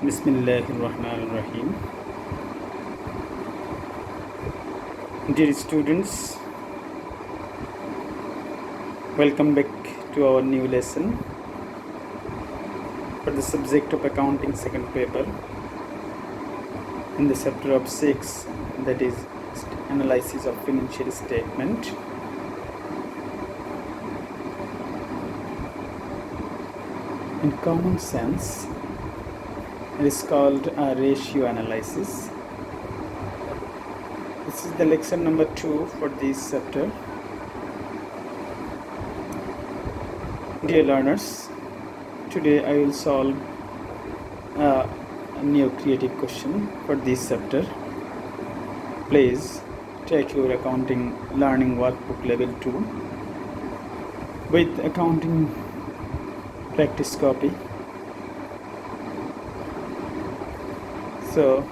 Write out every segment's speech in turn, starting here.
Bismillahirrahmanirrahim. Dear students, welcome back to our new lesson for the subject of accounting second paper in the chapter of 6, that is analysis of financial statement. In common sense, it is called a ratio analysis. This is the lecture number 2 for this chapter. Dear learners, today I will solve a new creative question for this chapter. Please take your accounting learning workbook level 2 with accounting practice copy. So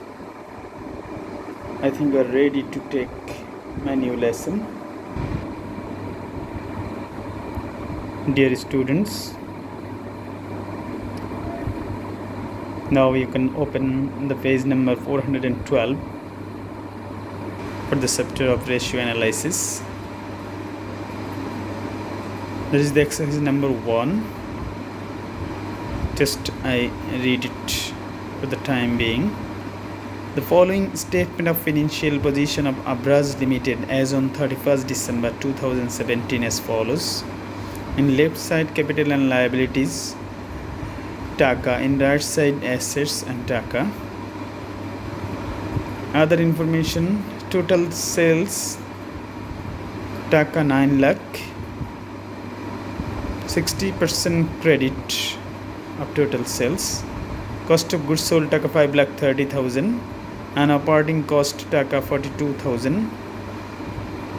I think we are ready to take my new lesson. Dear students, now you can open the page number 412 for the chapter of ratio analysis. This is the exercise number 1. Just I read it for the time being. The following statement of financial position of Abraz Limited as on 31st December 2017 as follows. In left side capital and liabilities, Taka. In right side assets and Taka. Other information, total sales Taka 9 lakh, 60% credit of total sales. Cost of goods sold Taka 5,30,000 and operating cost Taka 42,000,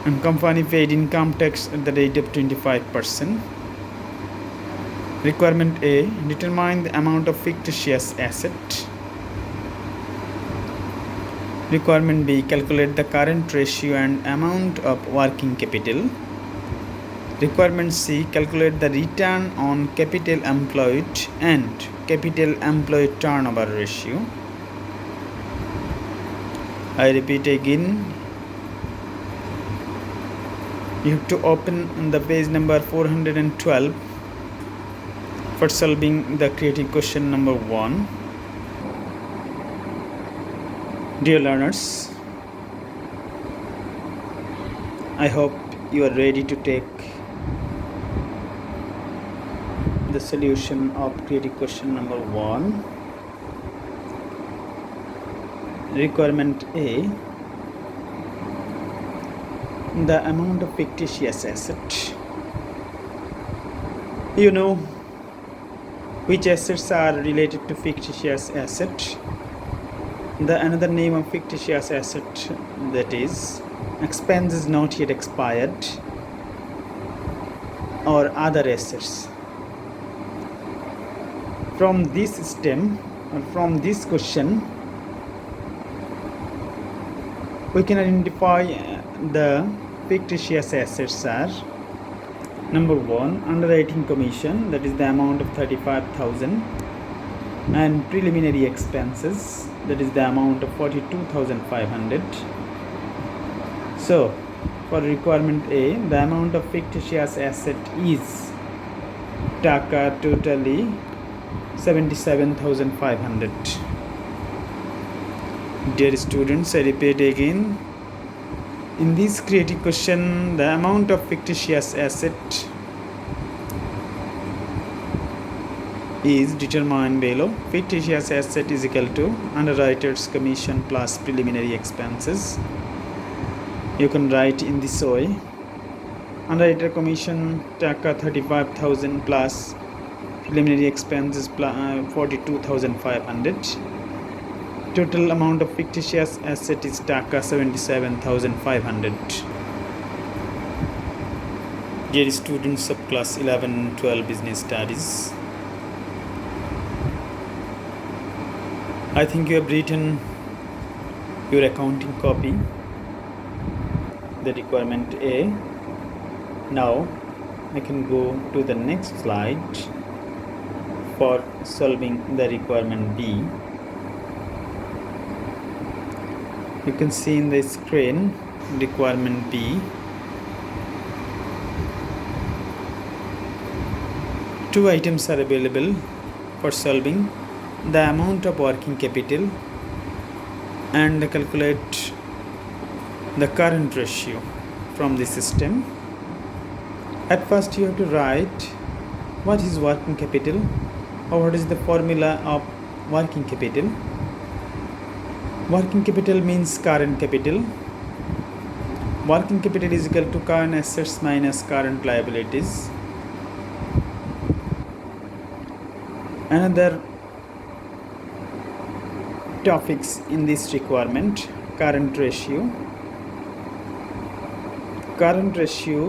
and company paid income tax at the rate of 25%. Requirement A, determine the amount of fictitious asset. Requirement B, calculate the current ratio and amount of working capital. Requirement C, calculate the return on capital employed and capital employed turnover ratio. I repeat again, you have to open the page number 412 for solving the creative question number 1. Dear learners, I hope you are ready to take the solution of creative question number 1. Requirement A, the amount of fictitious asset. You know which assets are related to fictitious asset. The another name of fictitious asset, that is expenses not yet expired or other assets. From this stem or from this question, we can identify the fictitious assets are: number 1, underwriting commission, that is the amount of 35,000, and preliminary expenses, that is the amount of 42,500. So for requirement A, the amount of fictitious asset is Taka totally 77,500. Dear students, I repeat again, in this creative question, the amount of fictitious asset is determined below. Fictitious asset is equal to underwriter's commission plus preliminary expenses. You can write in this way: underwriter commission Taka 35,000 plus preliminary expenses 42,500. Total amount of fictitious asset is Taka 77,500. Dear students of class 11 and 12 business studies, I think you have written your accounting copy, the requirement A. Now I can go to the next slide for solving the requirement B. You can see in the screen requirement B. Two items are available for solving: the amount of working capital and calculate the current ratio from the system. At first you have to write what is working capital or what is the formula of working capital. Working capital means current capital. Working capital is equal to current assets minus current liabilities. Another topics in this requirement: current ratio. Current ratio,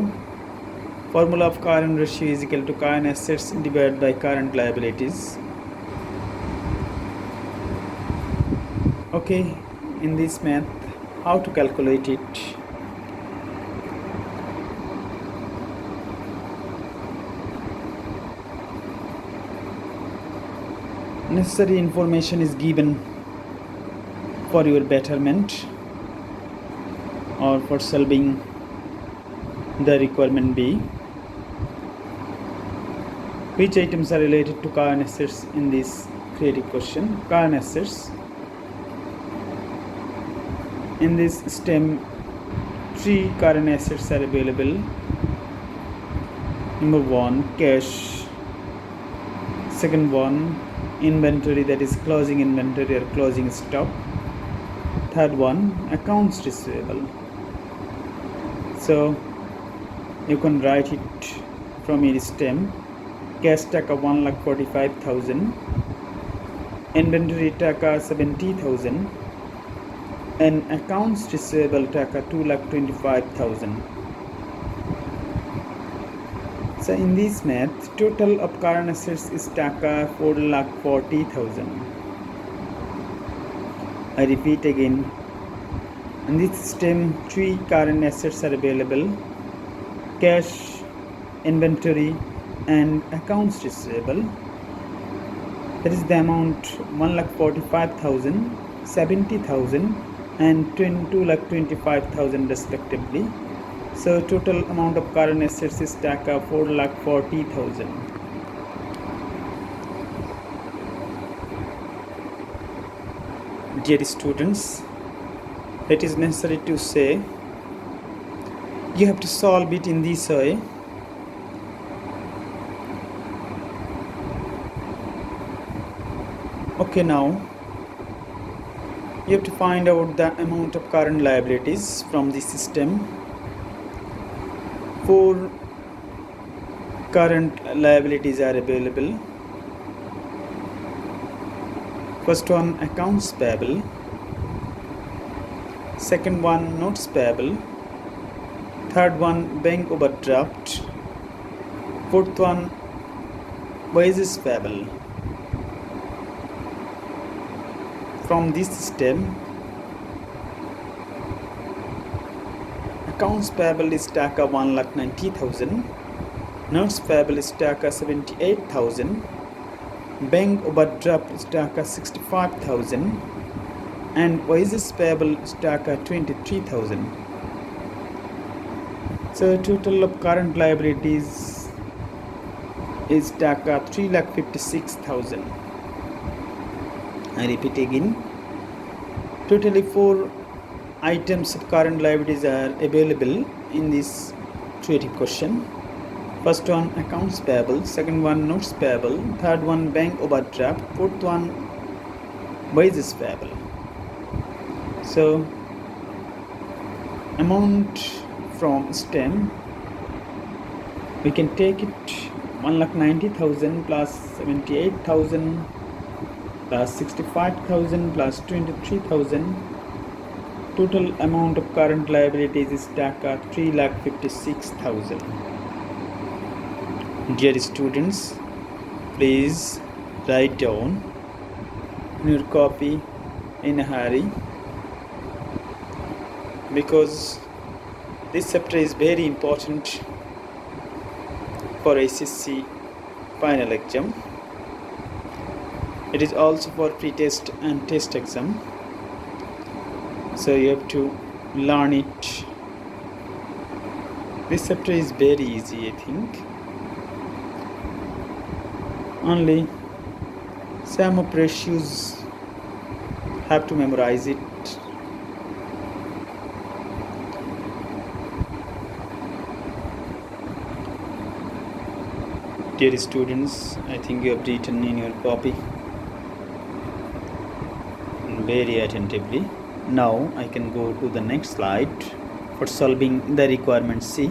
formula of current ratio is equal to current assets divided by current liabilities. Okay, in this math, how to calculate it? Necessary information is given for your betterment or for solving the requirement B. Which items are related to current assets in this creative question? Current assets. In this STEM, 3 current assets are available. Number 1, cash. Second one, inventory, that is closing inventory or closing stock. Third one, accounts receivable. So you can write it from your STEM. Cash taka 1,45,000, inventory taka 70,000, and accounts receivable taka 2,25,000. So in this math, total of current assets is taka 4,40,000. I repeat again. In this system, 3 current assets are available: cash, inventory, and accounts receivable. That is the amount 1,45,000, 70,000, and 2,25,000 respectively. So total amount of current assets is taka 4,40,000. Dear students, it is necessary to say you have to solve it in this way. Okay, now you have to find out the amount of current liabilities from the system. 4 current liabilities are available. First one, accounts payable. Second one, notes payable. Third one, bank overdraft. Fourth one, wages payable. From this system, accounts payable is taka 1,90,000, notes payable is taka 78,000, bank overdraft is taka 65,000, and wages payable is taka 23,000. So total of current liabilities is taka 3,56,000. I repeat again. Totally 4 items of current liabilities are available in this creative question. First one, accounts payable. Second one, notes payable. Third one, bank overdraft. Fourth one, wages payable. So amount from STEM, we can take it 1,90,000 plus 78,000 plus 65,000 plus 23,000. Total amount of current liabilities is taka 3,56,000. Dear students, please write down in your copy in a hurry, because this chapter is very important for SSC final exam. It is also for pre-test and test exam. So you have to learn it. This chapter is very easy, I think. Only sum of ratios have to memorize it. Dear students, I think you have written in your copy very attentively. Now I can go to the next slide for solving the requirement C.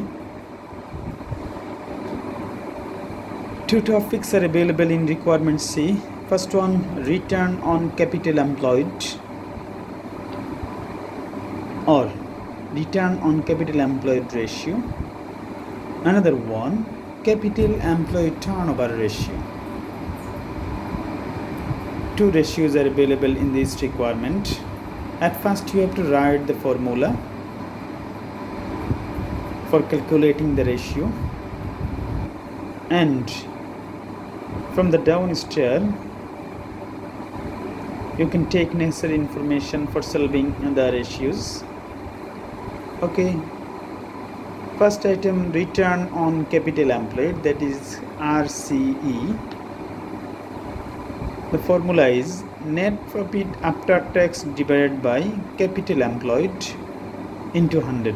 Two topics are available in requirement C. First one, return on capital employed or return on capital employed ratio. Another one, capital employed turnover ratio. Two ratios are available in this requirement. At first you have to write the formula for calculating the ratio, and from the downstairs you can take necessary information for solving the ratios. Okay, first item, return on capital employed, that is RCE. The formula is net profit after tax divided by capital employed into 100.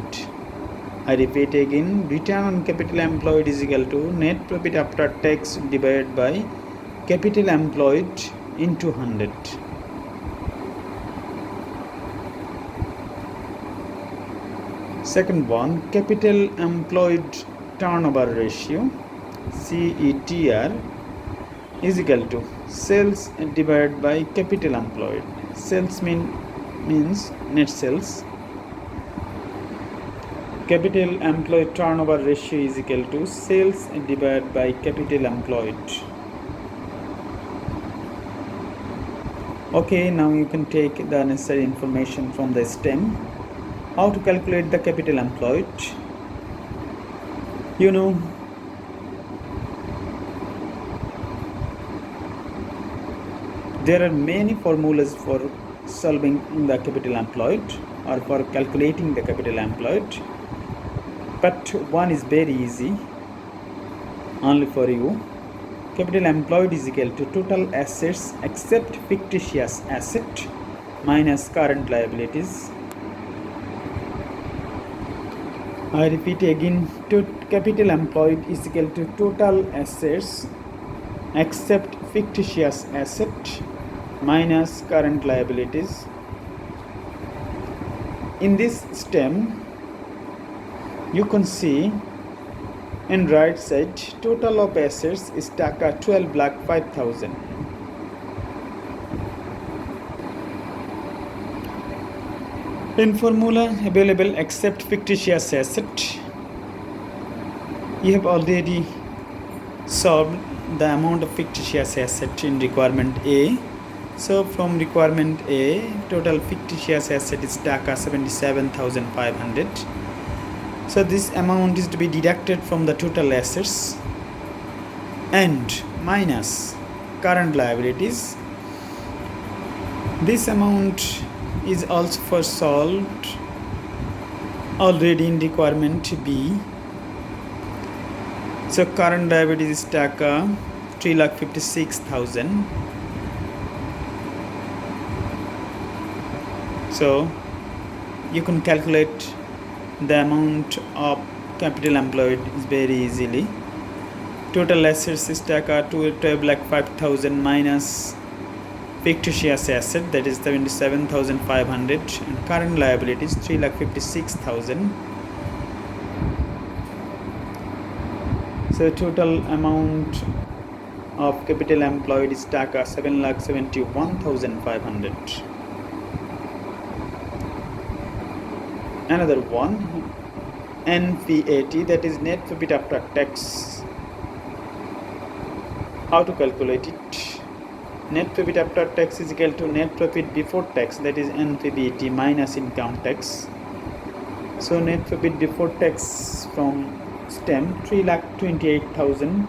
I repeat again, return on capital employed is equal to net profit after tax divided by capital employed into 100. Second one, capital employed turnover ratio, CETR, is equal to sales divided by capital employed. Sales means net sales. Capital employed turnover ratio is equal to sales divided by capital employed. Okay, now you can take the necessary information from the stem. How to calculate the capital employed? You know, there are many formulas for solving the capital employed or for calculating the capital employed, but one is very easy only for you. Capital employed is equal to total assets except fictitious asset minus current liabilities. I repeat again, capital employed is equal to total assets except fictitious asset minus current liabilities. In this stem, you can see in right side, total of assets is taka 12,500,000. In formula available except fictitious asset, you have already solved the amount of fictitious asset in requirement A. So from requirement A, total fictitious asset is taka 77,500. So this amount is to be deducted from the total assets and minus current liabilities. This amount is also for solved already in requirement B. So current liabilities is taka 3,56,000. So you can calculate the amount of capital employed is very easily. Total assets is taka 12,05,000 minus fictitious asset, that is 77,500, and current liabilities 3,56,000. So total amount of capital employed is taka 7,71,500. Another one, NPAT, that is net profit after tax. How to calculate it? Net profit after tax is equal to net profit before tax, that is NPBT, minus income tax. So net profit before tax from stem 3,28,000.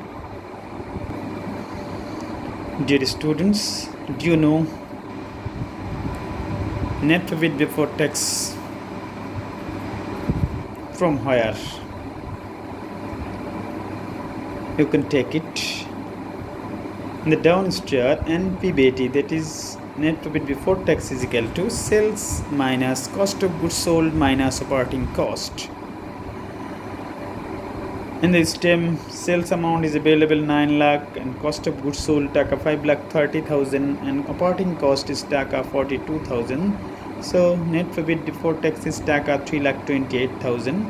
Dear students, do you know Net profit before tax from where? You can take it in the downstairs. NPBT, that is net profit before tax, is equal to sales minus cost of goods sold minus operating cost. In the stem, sales amount is available 9 lakh and cost of goods sold taka 5 lakh 30,000 and operating cost is taka 42,000. So net profit before tax is taka 3 lakh 28,000.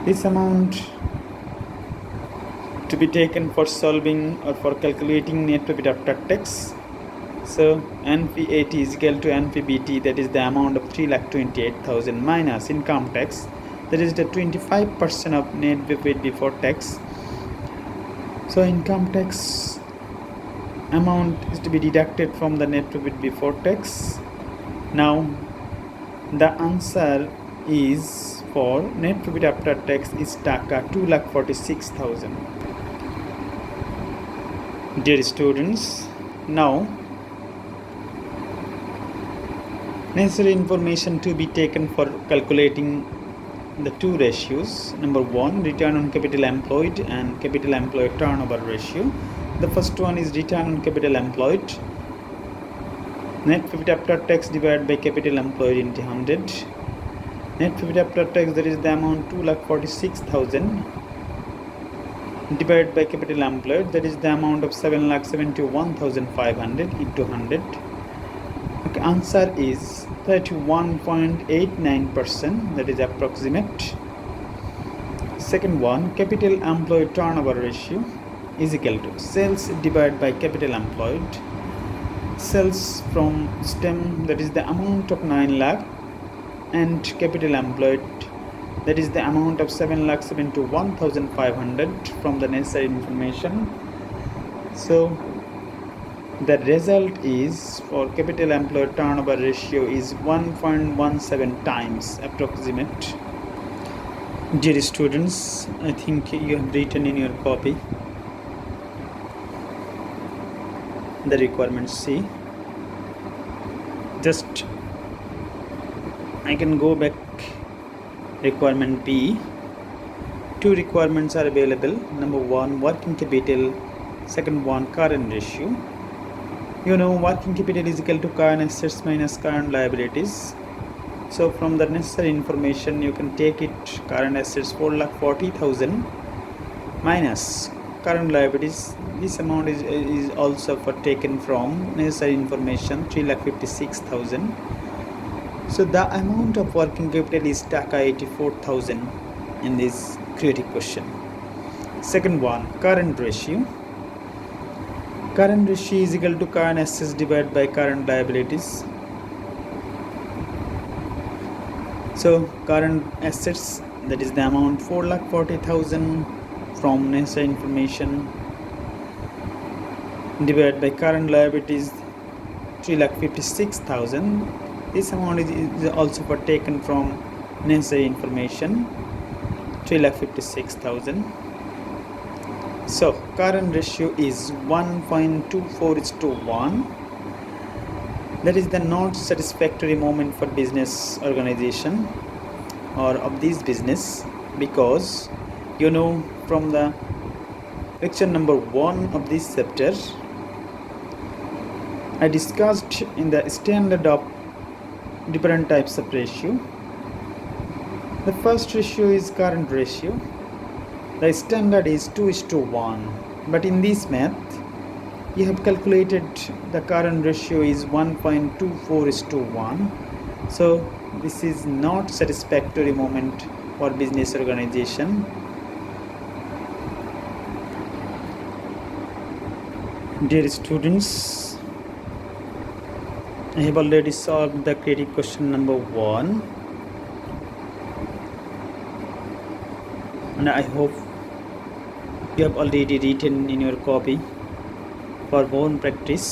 This amount to be taken for solving or for calculating net profit after tax. So NPAT is equal to NPBT, that is the amount of 3,28,000 minus income tax, that is the 25% of net profit before tax. So income tax amount is to be deducted from the net profit before tax. Now the answer is for net profit after tax is taka 2,46,000. Dear students, now necessary information to be taken for calculating the two ratios. Number one, return on capital employed and capital employed turnover ratio. The first one is return on capital employed. Net profit after tax divided by capital employed into 100. Net profit after tax, that is the amount 2,46,000 divided by capital employed, that is the amount of 7,71,500 into 100. Okay, answer is 31.89%, that is approximate. Second one, capital employed turnover ratio is equal to sales divided by capital employed. Sales from stem, that is the amount of 9 lakh, and capital employed, that is the amount of 7,71,500 from the necessary information. So the result is for capital employed turnover ratio is 1.17 times approximate. Dear students, I think you have written in your copy the requirement C. Just I can go back. Requirement B. Two requirements are available. Number one, working capital. Second one, current ratio. You know, working capital is equal to current assets minus current liabilities. So from the necessary information, you can take it current assets 4,40,000 minus current liabilities. This amount is also for taken from necessary information 3,56,000. So the amount of working capital is taka 84,000 in this creative question. Second one, current ratio. Current ratio is equal to current assets divided by current liabilities. So current assets, that is the amount 4,40,000 from necessary information, divided by current liabilities 3,56,000. This amount is also for taken from necessary information 3,56,000. So current ratio is 1.24:1. That is the not satisfactory moment for business organization or of this business, because you know from the lecture number 1 of this chapter I discussed in the standard of different types of ratio. The first ratio is current ratio. The standard is 2:1, but in this math you have calculated the current ratio is 1.24:1. So this is not satisfactory moment for business organization. Dear students, I have already solved the creative question number 1, and I hope you have already written in your copy for own practice.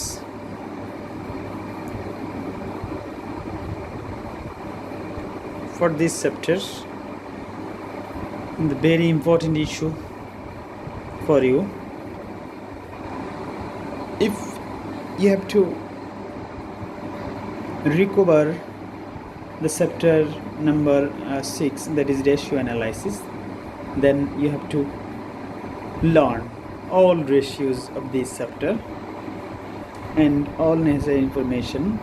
For this chapter, the very important issue for you, if you have to recover the chapter number 6, that is ratio analysis. Then you have to learn all ratios of this chapter and all necessary information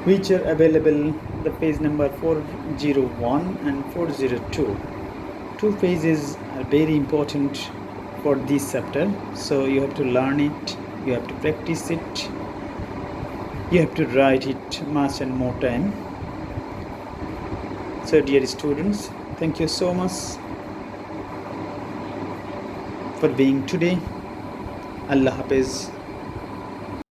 which are available the page number 401 and 402. Two pages are very important for this chapter, so you have to learn it, you have to practice it, you have to write it much and more time. So dear students, thank you so much for being today. Allah Hafiz.